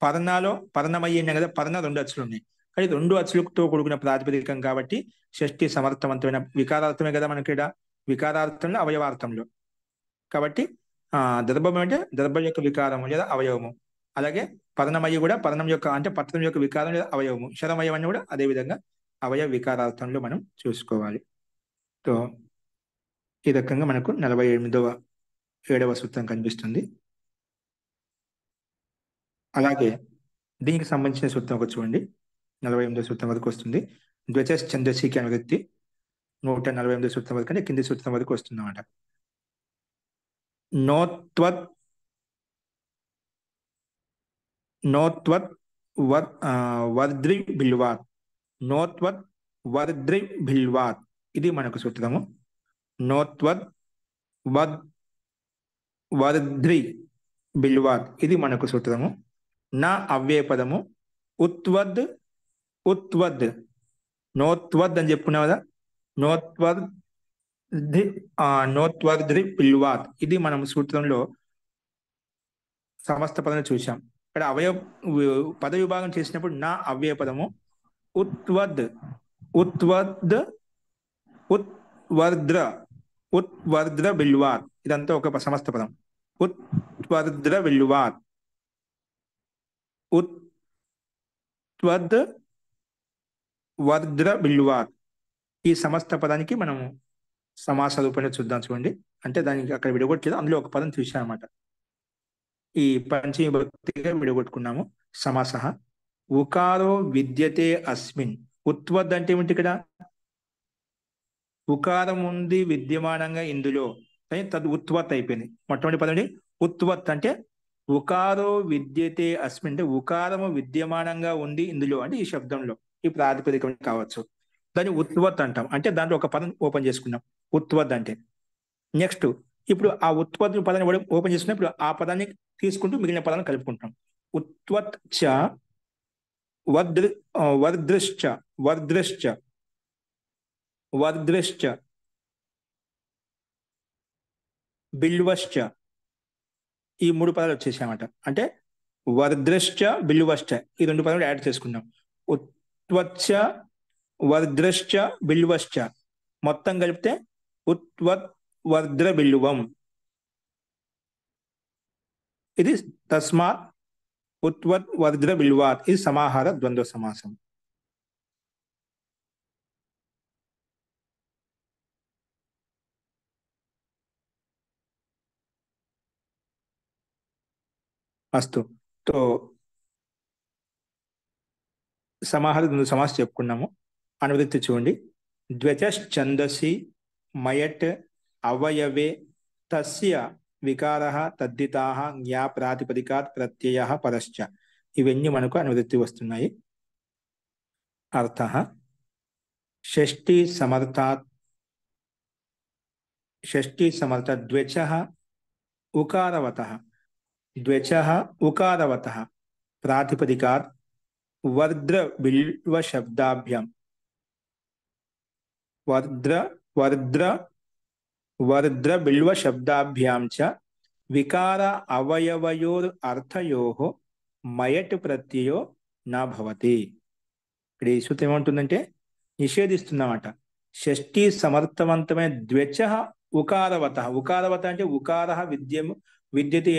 Speaker 1: పర్ణాలో పర్ణమయ్యి ఉన్నాయి కదా, పర్ణ 2 అచ్చులు ఉన్నాయి. కానీ 2 అచ్చులతో కూడుకున్న ప్రాతిపదికం కాబట్టి షష్ఠి సమర్థవంతమైన వికారార్థమే కదా మనకి ఇక్కడ, వికారార్థంలో అవయవార్థంలో కాబట్టి దర్భం అంటే దర్భం యొక్క వికారము లేదా అవయవము. అలాగే పర్ణమయ్యి కూడా పర్ణం యొక్క అంటే పత్రం యొక్క వికారం లేదా అవయవము. శరమయం అని కూడా అదే విధంగా అవయవ వికారార్థంలో మనం చూసుకోవాలి. సో ఈ రకంగా మనకు 47వ సూత్రం కనిపిస్తుంది. అలాగే దీనికి సంబంధించిన సూత్రం ఒక చూడండి, 48వ సూత్రం వరకు వస్తుంది. ద్వచస్ ఛందసికి అనువృత్తి 148వ సూత్రం వరకు అంటే కింది సూత్రం వరకు వస్తుంది అన్నమాట. నోత్వత్ వర్ద్రి బిల్వాత్, నోత్వత్ వర్ద్రి బిల్వాత్, ఇది మనకు సూత్రము. నోత్వత్ వర్ద్రి బిల్వాత్, ఇది మనకు సూత్రము. నా అవ్యయ పదము ఉత్వద్ నోత్వద్ అని చెప్పుకున్నావు కదా, నోత్వర్ద్రి బిల్వాత్, ఇది మనం సూత్రంలో సమస్త పదం చూసాం. ఇక్కడ పద విభాగం చేసినప్పుడు నా అవ్యయ పదము ఉత్వర్ద్ర బిల్వాత్, ఇదంతా ఒక సమస్త పదం. ఉత్వర్ద్ర బిల్వాత్, వర్ద్ర బిల్వాత్, ఈ సమస్త పదానికి మనం సమాస రూపంలో చూద్దాం చూడండి. అంటే దానికి అక్కడ విడగొట్టలేదు, అందులో ఒక పదం చూసామన్నమాట. ఈ పంచమీ భక్తిగా విడగొట్టుకున్నాము. సమాస ఉకారో విద్యతే అస్మిన్, ఉత్వద్ అంటే ఏమిటి, ఇక్కడ ఉకారం ఉంది విద్యమానంగా ఇందులో, తద్ ఉత్వత్ అయిపోయింది. మొట్టమొదటి పదం ఉత్వత్ అంటే ఉకారో విద్యతే అస్మిన్ అంటే ఉకారము విద్యమానంగా ఉంది ఇందులో, అంటే ఈ శబ్దంలో ఈ ప్రాతిపదికం కావచ్చు. దాన్ని ఉత్వత్ అంటాం. అంటే దాంట్లో ఒక పదం ఓపెన్ చేసుకున్నాం ఉత్వద్ అంటే. నెక్స్ట్ ఇప్పుడు ఆ ఉత్వద్ పదాన్ని ఓపెన్ చేసుకున్నప్పుడు ఆ పదాన్ని తీసుకుంటూ మిగిలిన పదాలను కలుపుకుంటాం. ఉత్వత్ చ వర్దృశ్చ బిల్వశ్చ, ఈ 3 పదాలు వచ్చేసాయన్నమాట. అంటే వర్దృశ్చ బిల్వశ్చ ఈ 2 పదాలు యాడ్ చేసుకున్నాం. ఉత్వచ్చ వర్దృశ్చ బిల్వశ్చ మొత్తం కలిపితే ఉత్వత్ వర్ద్ర బిల్వం. ఇది తస్మాత్ ఉత్వత్ వర్ద్ర బిల్వాత్, ఇది సమాహార ద్వంద్వ సమాసం. అస్తు. తో సమాహార ద్వంద్వ సమాసం చెప్పుకున్నాము. అనువృత్తి చూడండి. ద్వచశ్చందసి మయట్ అవయవే తస్య వికారః తద్దితాః జ్ఞా ప్రాతిపదికాత్ ప్రత్యయః పరశ్చ, ఇవన్నీ మనకు అనువృత్తి వస్తున్నాయి. అర్థః షష్ఠీ సమర్థాత్ ద్వచః ఉకారవతః ప్రాతిపదికాత్ వర్ద్ర బిల్వ శబ్దాభ్యాం वर्द्र वर्द्र वर्द्र बिल्व शब्दाभ्यां च विकार अवयवयोर अर्थयोः मयट प्रत्ययो न भवति। ఇక్కడ ఈ సూత్రం ఏమంటుందంటే నిషేధిస్తుందన్నమాట. షష్ఠీ సమర్థవంతమైన ద్వెచ ఉకారవత. ఉకారవత అంటే ఉకార విద్యతే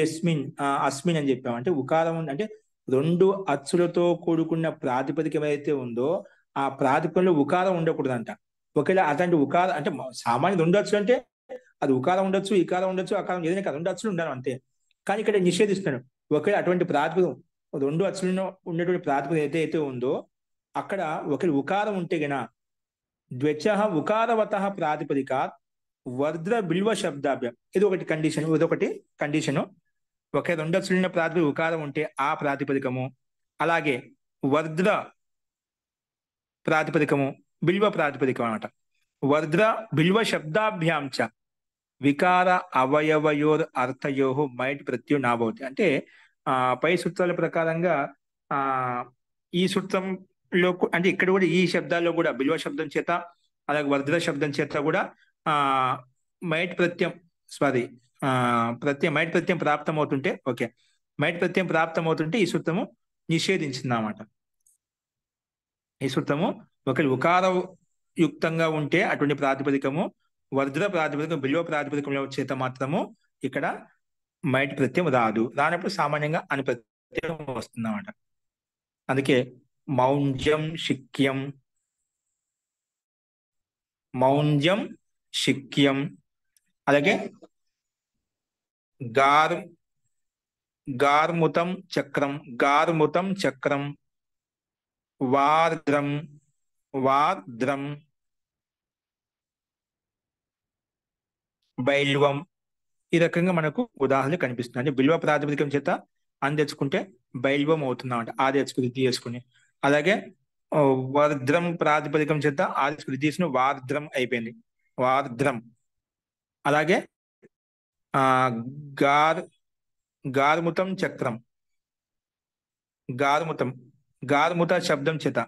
Speaker 1: అస్మిన్ అని చెప్పాము. అంటే ఉకారం అంటే రెండు అచ్చులతో కూడుకున్న ప్రాతిపదిక ఏదైతే ఉందో ఆ ప్రాతిపదికలో ఉకారం ఉండకూడదంట. ఒకవేళ అట్లాంటి ఉకారం అంటే సామాన్య రెండు అచ్చులు అంటే అది ఉకారం ఉండొచ్చు, ఇకారం ఉండొచ్చు, అకారం ఏదైనా కాదు, రెండు అచ్చులు ఉండాలి అంతే. కానీ ఇక్కడ నిషేధిస్తున్నాడు. ఒకవేళ అటువంటి ప్రాతిపదం రెండు అచ్చులలో ఉండేటువంటి ప్రాతిపదం ఏదైతే ఉందో అక్కడ ఒకవేళ ఉకారం ఉంటే గన ద్వెచ ఉకారవత ప్రాతిపదిక వర్ద్ర బిల్వ శబ్దాభ్యాం, ఇది ఒకటి కండిషన్. ఇదొకటి కండిషను. ఒకే రెండు అచ్చులున్న ప్రాతిపదిక ఉకారం ఉంటే ఆ ప్రాతిపదికము, అలాగే వర్ద్ర ప్రాతిపదికము, బిల్వ ప్రాతిపదికం అన్నమాట. వర్ద్ర బిల్వ శబ్దాభ్యాం చ వికార అవయవయోర్ అర్థయోహ మైట్ ప్రత్యయం నాభవతి. అంటే పై సూత్రాల ప్రకారంగా ఈ సూత్రంలో అంటే ఇక్కడ కూడా ఈ శబ్దాల్లో కూడా బిల్వ శబ్దం చేత అలాగే వర్ద్ర శబ్దం చేత కూడా మైట్ ప్రత్యయం మైట్ ప్రత్యయం ప్రాప్తం అవుతుంటే ఓకే మైట్ ప్రత్యయం ప్రాప్తం అవుతుంటే ఈ సూత్రము నిషేధించింది అన్నమాట. ఈ సూత్రము ఒకరి ఉకార యుక్తంగా ఉంటే అటువంటి ప్రాతిపదికము, వర్ద్ర ప్రాతిపదికం, బిల్వ ప్రాతిపదికంలో చేత మాత్రము ఇక్కడ మైట్ ప్రత్యయం రాదు. రానప్పుడు సామాన్యంగా అని ప్రత్యయం వస్తుంది అన్నమాట. అందుకే మౌంజ్యం శిక్యం, మౌంజ్యం శిక్యం, అలాగే గార్ముతం చక్రం, గార్ముతం చక్రం, వార్ద్రం వార్ద్రం, బైల్వం, ఈ రకంగా మనకు ఉదాహరణ కనిపిస్తుంది. అంటే బిల్వ ప్రాతిపదికం చేత అని తెచ్చుకుంటే బైల్వం అవుతుందన్నమాట. ఆ తెచ్చుకుని తీసుకుని, అలాగే వర్ద్రం ప్రాతిపదికం చేత ఆ తెచ్చుకుని తీసుకుని వార్ద్రం అయిపోయింది, వార్ద్రం. అలాగే గార్ముతం చక్రం, గార్ముతం, గార్ముత శబ్దం చేత,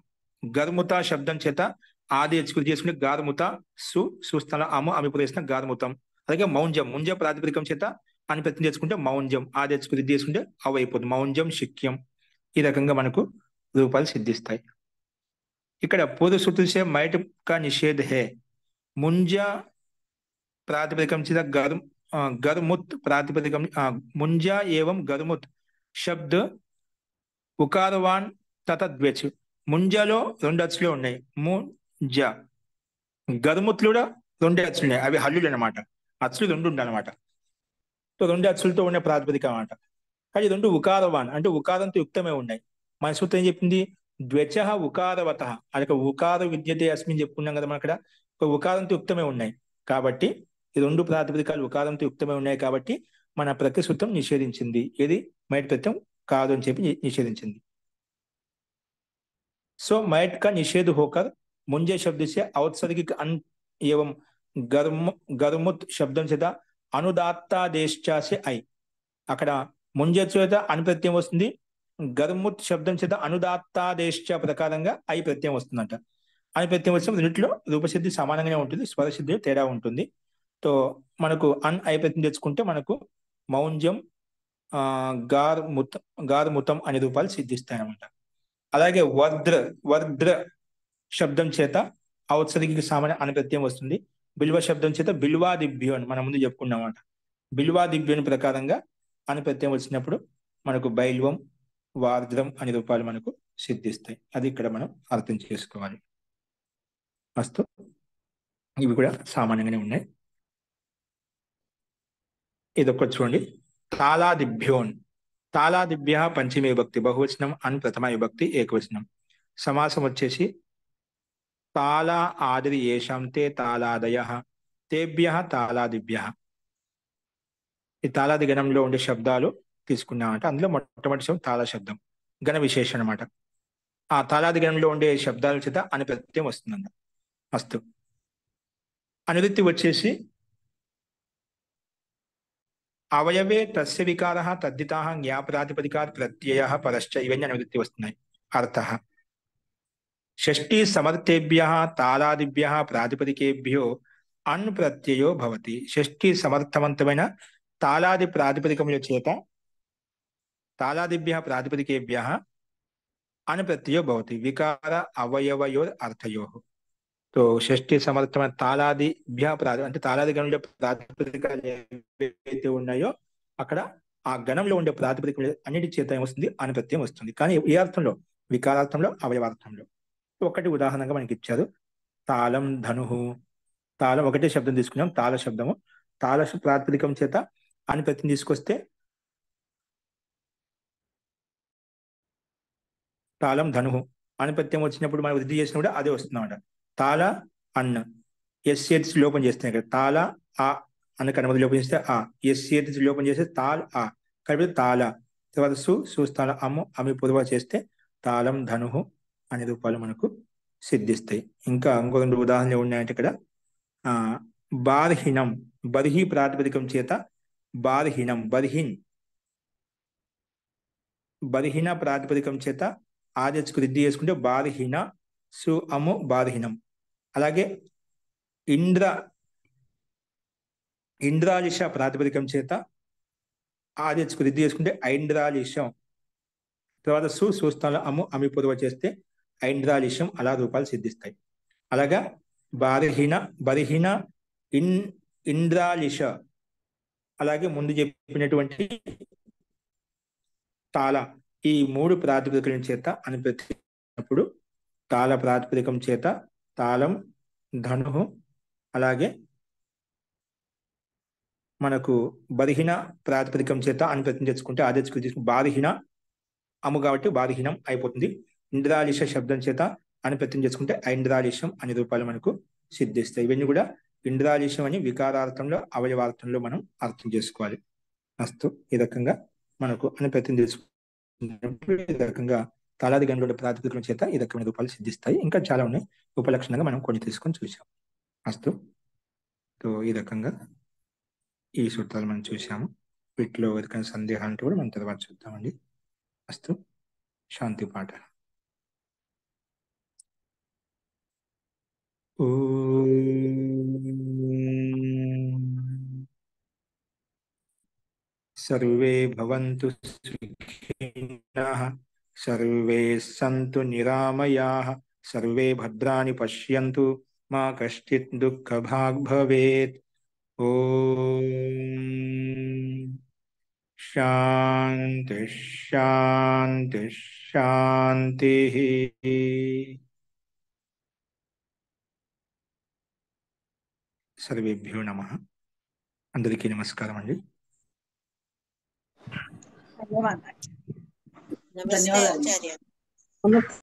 Speaker 1: గర్ముత శబ్దం చేత ఆది తెచ్చుకుని చేసుకుని గార్ముత సుస్థల అమిపురేసిన గార్ముతం. అలాగే మౌంజం, ముంజ ప్రాతిపదికం చేత అని ప్రతి తెచ్చుకుంటే మౌంజం, ఆది తెచ్చుకుని తీసుకుంటే అవి అయిపోతుంది మౌంజం శిక్యం. ఈ రకంగా మనకు రూపాలు సిద్ధిస్తాయి. ఇక్కడ పూర్వ సూత్ర से मैट का निषेध है. ముంజ ప్రాతిపదికం చేత గర్ముత్ ప్రాతిపదికం ముంజ ఏవం గర్ముత్ శబ్ద ఉకారవాన్ తతద్వేచ్. ముంజలో రెండు అచ్చులు ఉన్నాయి, ముంజ. గర్ముత్లు కూడా రెండు అచ్చులు ఉన్నాయి, అవి హల్లులు అనమాట. అచ్చులు రెండు ఉండాలన్నమాట. రెండు అచ్చులతో ఉండే ప్రాతిపదిక అన్నమాట. కానీ రెండు ఉకారవాన్ అంటే ఉకారంతో యుక్తమే ఉన్నాయి. మన సూత్రం ఏం చెప్పింది? ద్వెచ ఉకారవత, అది ఉకార విద్యతే అస్మిన్ చెప్పుకున్నాం కదా మనం. అక్కడ ఒక ఉకారంతో యుక్తమే ఉన్నాయి కాబట్టి ఈ రెండు ప్రాతిపదికాలు ఉకారంతో యుక్తమే ఉన్నాయి కాబట్టి మన ప్రతి సూత్రం నిషేధించింది. ఏది మైట్ ప్రత్యయం కాదు అని చెప్పి నిషేధించింది. सो मैट का निषेध होकर मुंजे शब्द से औत्सर्गिक अन एवं गर्मुत शब्दం చేత అనుదాత్తాదేశ్చ से ఐ. అక్కడ ముంజ చేత అను ప్రత్యయం వస్తుంది, గర్ముత్ శబ్దం చేత అనుదాత్తాదేశ్చ ప్రకారంగా ఐ ప్రత్యయం వస్తుందంట. ఐ ప్రత్యయం వచ్చిన రెండిట్లో రూపసిద్ధి సమానంగానే ఉంటుంది, స్వరసిద్ధి తేడా ఉంటుంది. తో మనకు అన్ ఐ ప్రత్యయం తెచ్చుకుంటే మనకు మౌంజం గార్ముతం అనే రూపాలు సిద్ధిస్తాయి అన్నమాట. అలాగే వర్ద్ర శబ్దం చేత ఔత్సర్గిక సామాన్య అనే ప్రత్యయం వస్తుంది. బిల్వ శబ్దం చేత బిల్వాదిభ్యో అని మనం ముందు చెప్పుకున్నామాట. బిల్వాదిభ్యోని ప్రకారంగా అని ప్రత్యయం వచ్చినప్పుడు మనకు బైల్వం వార్ద్రం అనే రూపాలు మనకు సిద్ధిస్తాయి. అది ఇక్కడ మనం అర్థం చేసుకోవాలి. అస్తు, ఇవి కూడా సామాన్యంగానే ఉన్నాయి. ఇదొక్కటి చూడండి. తాళాదిభ్యోన్, తాళాదిభ్య పంచమీ విభక్తి, బహువచనం అన్ ప్రథమ విభక్తి ఏకవచనం. సమాసం వచ్చేసి తాళా ఆదిరి ఏషాం తే తాళాదయ తేభ్య తాళాదిభ్య. ఈ తాళాది గణంలో ఉండే శబ్దాలు తీసుకున్నామంట. అందులో మొట్టమొదటి శబ్దం తాళ శబ్దం, గణ విశేషం అనమాట. ఆ తాళాది గణంలో ఉండే శబ్దాల చేత అని ప్రత్యయం వస్తుందంట. అస్తు, అనువృత్తి వచ్చేసి అవయవే తస్య వికార తద్దితా జ్ఞాప్రాతిపదికా ప్రత్యయ పరశ్చ, ఇవన్నీ అనువృత్తి వస్తున్నాయి. అర్థ షష్ఠీ సమర్థేభ్యః తాళాదిభ్యః ప్రాతిపదికేభ్యో అన్ ప్రత్యయో భవతి. షష్ఠీ సమర్థవంతమైన తాళాది ప్రాతిపదికముల చేత తాళాదిభ్యః ప్రాతిపదికేభ్యః అన్ ప్రత్యయో భవతి వికార అవయవయోర్ అర్థయోః. సో షష్ఠీ సమర్థమైన తాళాదిభ్యః అంటే తాళాది గణంలో ప్రాతిపదికలు ఏవైతే ఉన్నాయో అక్కడ ఆ గణంలో ఉండే ప్రాతిపదికలు అన్నిటి చేత ఏమొస్తుంది అన్ ప్రత్యయం వస్తుంది. కానీ ఏ అర్థంలో? వికారార్థంలో, అవయవార్థంలో. ఒకటి ఉదాహరణగా మనకి ఇచ్చారు. తాళం, ధనుహు. తాళం ఒకటే శబ్దం తీసుకున్నాం, తాళ శబ్దము. తాళ ప్రాతిపదికం చేత అని ప్రత్యయం తీసుకొస్తే తాళం, ధనుహు అని ప్రత్యయం వచ్చినప్పుడు మనం వృద్ధి చేసినప్పుడు అదే వస్తుందన్నమాట. తాళ అన్న ఎస్ లోపం చేస్తున్నాయి కదా. తాళ ఆ అన్న కనుమతి లోపం చేస్తే ఆ, ఎస్ లోపం చేస్తే తాళ ఆ కలిపి తాళ. తర్వాత సుస్థాల అమ్ము అమి పొదువ చేస్తే తాళం, ధనుహు అనే రూపాలు మనకు సిద్ధిస్తాయి. ఇంకా ఇంకో రెండు ఉదాహరణలు ఉన్నాయంటే ఇక్కడ బార్హిణం, బర్హి ప్రాతిపదికం చేత బార్హిణం, బర్హిణ ప్రాతిపదికం చేత ఆదేశకు వృద్ధి చేసుకుంటే బార్హిణ సు అము బార్హిణం. అలాగే ఇంద్రాలిష ప్రాతిపదికం చేత ఆదేశకు వృద్ధి చేసుకుంటే ఐంద్రాలిషం. తర్వాత సుస్థాల అము అమి పొదువ చేస్తే ఐంద్రాలిషం. అలా రూపాలు సిద్ధిస్తాయి. అలాగా బర్హిణ ఇంద్రాలిష, అలాగే ముందు చెప్పినటువంటి తాళ, ఈ మూడు ప్రాతిపదికల చేత అని ప్రతిప్పుడు తాళ ప్రాతిపదికం చేత తాళం, ధనుహు, అలాగే మనకు బర్హిణ ప్రాతిపదికం చేత అని ప్రతి తెచ్చుకుంటే ఆదేశకు తీసుకుని బార్హిణ అము కాబట్టి బార్హిణం అయిపోతుంది. ఇంద్రాలిష శబ్దం చేత అని ప్రత్యయం చేసుకుంటే ఐంద్రాలిషం అనే రూపాలు మనకు సిద్ధిస్తాయి. ఇవన్నీ కూడా ఇంద్రాలిషం అని వికారార్థంలో, అవయవార్థంలో మనం అర్థం చేసుకోవాలి. అస్తు ఈ రకంగా మనకు అని ప్రత్యయం చేసుకుంటే ఈ రకంగా తాళాది గణంలో ప్రాతిపదికం చేత ఈ రకమైన రూపాలు సిద్ధిస్తాయి. ఇంకా చాలా ఉన్నాయి. ఉపలక్షణంగా మనం కొన్ని తీసుకొని చూసాం. అస్తు. సో ఈ రకంగా ఈ సూత్రాలు మనం చూసాము. వీటిలో ఎవరికైనా సందేహాలు అంటే కూడా మనం తర్వాత చూద్దామండి. అస్తు. శాంతి పాఠ. सर्वे भवन्तु सुखिनः, सर्वे सन्तु निरामयाः, सर्वे भद्राणि पश्यन्तु, मा कश्चित् दुःखभाग् भवेत्. ओम शांति शांति शांति. सर्वेभ्यो नमः. अंदरिकी नमस्कारम अंडी.
Speaker 2: ధన్యవాదాలు.